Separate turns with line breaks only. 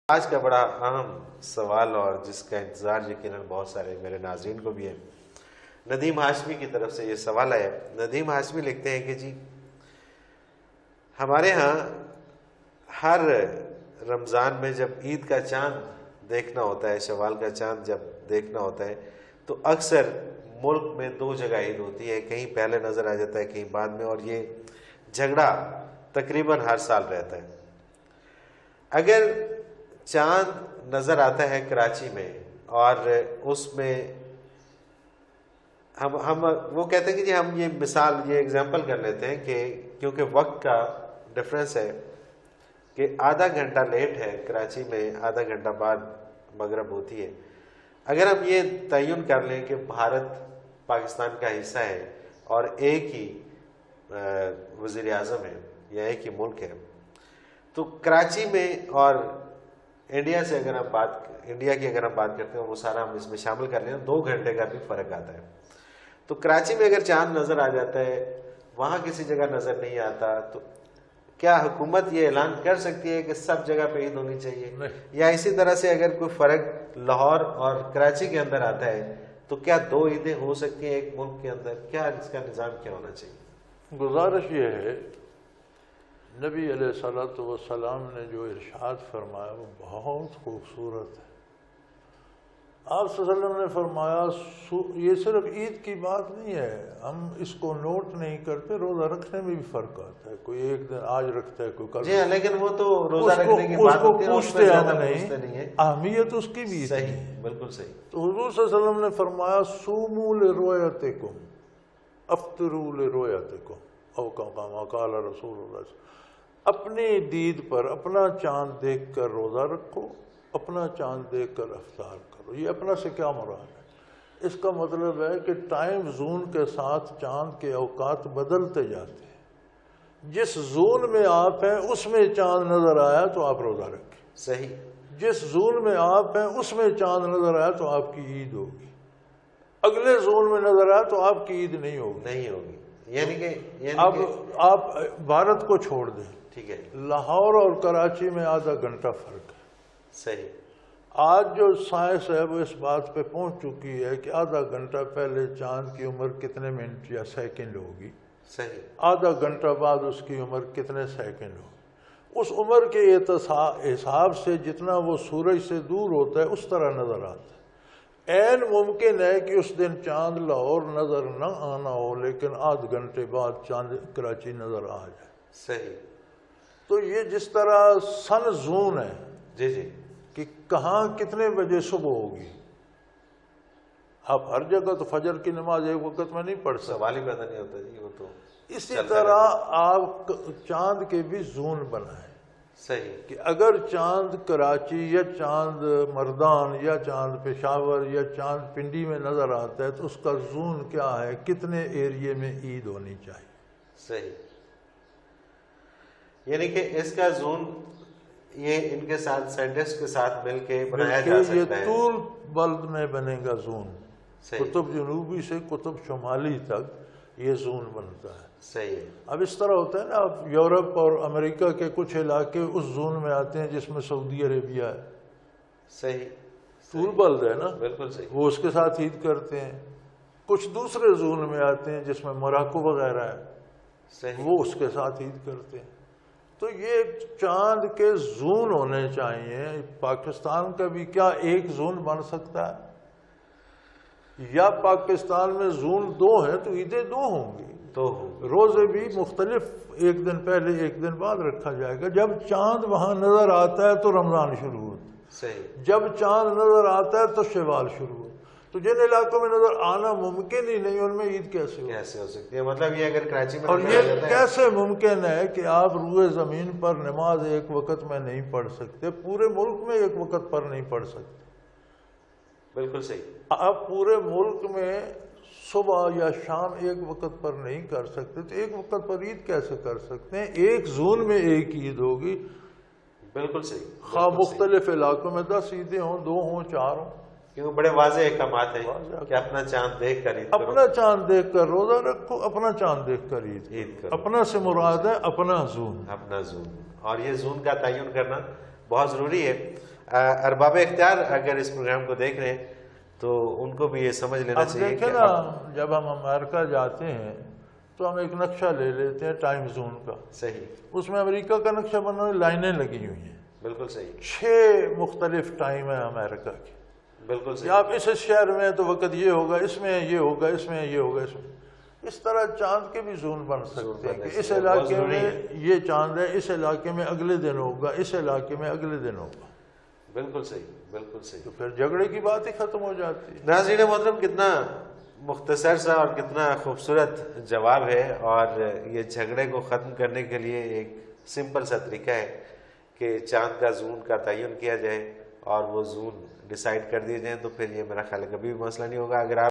آج کا بڑا اہم سوال اور جس کا انتظار یقیناً بہت سارے میرے ناظرین کو بھی ہے۔ ندیم ہاشمی کی طرف سے یہ سوال ہے۔ ندیم ہاشمی لکھتے ہیں کہ جی ہمارے ہاں ہر رمضان میں جب عید کا چاند دیکھنا ہوتا ہے، شوال کا چاند جب دیکھنا ہوتا ہے تو اکثر ملک میں دو جگہ عید ہوتی ہے، کہیں پہلے نظر آ جاتا ہے کہیں بعد میں، اور یہ جھگڑا تقریباً ہر سال رہتا ہے۔ اگر چاند نظر آتا ہے کراچی میں اور اس میں ہم وہ کہتے ہیں کہ جی ہم یہ مثال یہ اگزامپل کر لیتے ہیں کہ کیونکہ وقت کا ڈفرینس ہے کہ آدھا گھنٹہ لیٹ ہے کراچی میں، آدھا گھنٹہ بعد مغرب ہوتی ہے۔ اگر ہم یہ تعین کر لیں کہ بھارت پاکستان کا حصہ ہے اور ایک ہی وزیر اعظم ہے یا ایک ہی ملک ہے، تو کراچی میں اور انڈیا سے اگر ہم انڈیا کی اگر ہم بات کرتے ہیں وہ سارا ہم اس میں شامل کر لیں، 2 گھنٹے کا بھی فرق آتا ہے۔ تو کراچی میں اگر چاند نظر آ جاتا ہے، وہاں کسی جگہ نظر نہیں آتا، تو کیا حکومت یہ اعلان کر سکتی ہے کہ سب جگہ پہ عید ہونی چاہیے؟ یا اسی طرح سے اگر کوئی فرق لاہور اور کراچی کے اندر آتا ہے تو کیا 2 عیدیں ہو سکتی ہیں ایک ملک کے اندر؟ کیا اس کا نظام کیا ہونا چاہیے؟
گزارش یہ ہے، نبی علیہ الصلوۃ والسلام نے جو ارشاد فرمایا وہ بہت خوبصورت ہے۔ آپ صلی اللہ علیہ وسلم نے فرمایا یہ صرف عید کی بات نہیں ہے، ہم اس کو نوٹ نہیں کرتے، روزہ رکھنے میں بھی فرق آتا ہے، کوئی ایک دن آج رکھتا ہے کوئی کل۔
جی ہاں، لیکن وہ تو روزہ رکھنے کی بات ہوتی ہے،
پوچھتے ہم نہیں، اہمیت اس کی بھی
صحیح، بالکل صحیح۔
تو حضور صلی اللہ علیہ وسلم نے فرمایا صوموا لرؤیتکم افطروا لرؤیتکم او کما قال رسول اللہ صلی اللہ علیہ وسلم، اپنی دید پر اپنا چاند دیکھ کر روزہ رکھو، اپنا چاند دیکھ کر افطار کرو۔ یہ اپنا سے کیا مراد ہے؟ اس کا مطلب ہے کہ ٹائم زون کے ساتھ چاند کے اوقات بدلتے جاتے ہیں۔ جس زون میں آپ ہیں اس میں چاند نظر آیا تو آپ روزہ رکھیں،
صحیح۔ جس
زون میں آپ ہیں اس میں چاند نظر آیا تو آپ کی عید ہوگی، اگلے زون میں نظر آیا تو آپ کی عید نہیں ہوگی۔
یعنی کہ
اب آپ بھارت کو چھوڑ دیں،
ٹھیک ہے،
لاہور اور کراچی میں آدھا گھنٹہ فرق ہے۔
صحیح۔
آج جو سائنس ہے وہ اس بات پہ پہنچ چکی ہے کہ آدھا گھنٹہ پہلے چاند کی عمر کتنے منٹ یا سیکنڈ ہوگی،
صحیح، آدھا
گھنٹہ بعد اس کی عمر کتنے سیکنڈ ہوگی۔ اس عمر کے حساب سے جتنا وہ سورج سے دور ہوتا ہے اس طرح نظر آتا ہے۔ عین ممکن ہے کہ اس دن چاند لاہور نظر نہ آنا ہو لیکن آدھ گھنٹے بعد چاند کراچی نظر آ جائے۔
صحیح۔
تو یہ جس طرح سن زون ہے،
جی جی،
کہ کہاں کتنے بجے صبح ہوگی، آپ ہر جگہ تو فجر کی نماز ایک وقت میں نہیں پڑھ سکتے،
سوال ہی پیدا نہیں ہوتا جی، وہ تو
اسی طرح آپ چاند کے بھی زون بنائیں۔
صحیح،
کہ اگر چاند کراچی یا چاند مردان یا چاند پشاور یا چاند پنڈی میں نظر آتا ہے تو اس کا زون کیا ہے، کتنے ایریے میں عید ہونی چاہیے۔
صحیح، یعنی کہ اس کا زون یہ ان کے ساتھ سائنٹسٹ کے ساتھ مل کے بنایا جا سکتا ہے۔
یہ طول بلد میں بنے گا زون، قطب جنوبی سے قطب شمالی تک یہ زون بنتا ہے۔
صحیح ہے۔
اب اس طرح ہوتا ہے نا، اب یورپ اور امریکہ کے کچھ علاقے اس زون میں آتے ہیں جس میں سعودی عربیہ ہے،
صحیح،
طول بلد ہے نا،
بالکل صحیح،
وہ اس کے ساتھ عید کرتے ہیں۔ کچھ دوسرے زون میں آتے ہیں جس میں موراکو وغیرہ ہے،
صحیح، وہ
اس کے ساتھ عید کرتے ہیں۔ تو یہ چاند کے زون ہونے چاہیے۔ پاکستان کا بھی کیا ایک زون بن سکتا ہے؟ یا پاکستان میں زون 2 ہیں تو عیدیں 2 ہوں گی،
تو
روزے بھی مختلف، ایک دن پہلے ایک دن بعد رکھا جائے گا۔ جب چاند وہاں نظر آتا ہے تو رمضان شروع ہوتا ہے،
صحیح،
جب چاند نظر آتا ہے تو شوال شروع ہوتا ہے۔ تو جن علاقوں میں نظر آنا ممکن ہی نہیں، ان میں عید کیسے
ہو سکتی ہے؟ مطلب یہ اگر کراچی میں،
اور یہ کیسے ممکن ہے کہ آپ روئے زمین پر نماز ایک وقت میں نہیں پڑھ سکتے، پورے ملک میں ایک وقت پر نہیں پڑھ سکتے؟
بالکل صحیح۔
آپ پورے ملک میں صبح یا شام ایک وقت پر نہیں کر سکتے تو ایک وقت پر عید کیسے کر سکتے ہیں؟ ایک زون میں ایک عید ہوگی،
بالکل صحیح،
خواہ مختلف علاقوں میں 10 عیدیں ہوں، 2 ہوں، 4 ہوں،
کیونکہ بڑے واضح احکامات ہیں کہ اپنا چاند دیکھ کر عید کرو،
اپنا چاند دیکھ کر روزہ رکھو، اپنا چاند دیکھ کر عید کرو۔ اپنا سے مراد ہے اپنا زون،
اپنا زون، اور یہ زون کا تعین کرنا بہت ضروری ہے۔ ارباب اختیار اگر اس پروگرام کو دیکھ رہے ہیں تو ان کو بھی یہ سمجھ لینا
اب
چاہیے
دیکھیں
کہ
نا، جب ہم امریکہ جاتے ہیں تو ہم ایک نقشہ لے لیتے ہیں ٹائم زون کا،
صحیح،
اس میں امریکہ کا نقشہ بنا ہوئی لائنیں لگی ہوئی ہیں،
بالکل صحیح،
6 مختلف ٹائم ہیں امریکہ کے،
بالکل
کہ
صحیح،
آپ اس شہر میں تو وقت یہ ہوگا، اس میں یہ ہوگا، اس میں یہ ہوگا، اس میں اس طرح چاند کے بھی زون بن سکتے ہیں کہ اس علاقے میں یہ چاند ہے، اس علاقے میں اگلے دن ہوگا، اس علاقے میں اگلے دن ہوگا،
بالکل صحیح، بالکل صحیح۔
تو پھر جھگڑے کی بات ہی ختم ہو جاتی ہے۔
ناظرین محترم، کتنا مختصر سا اور کتنا خوبصورت جواب ہے، اور یہ جھگڑے کو ختم کرنے کے لیے ایک سمپل سا طریقہ ہے کہ چاند کا زون کا تعین کیا جائے اور وہ زون ڈیسائیڈ کر دیے جائیں، تو پھر یہ میرا خیال ہے کبھی بھی مسئلہ نہیں ہوگا۔ اگر آپ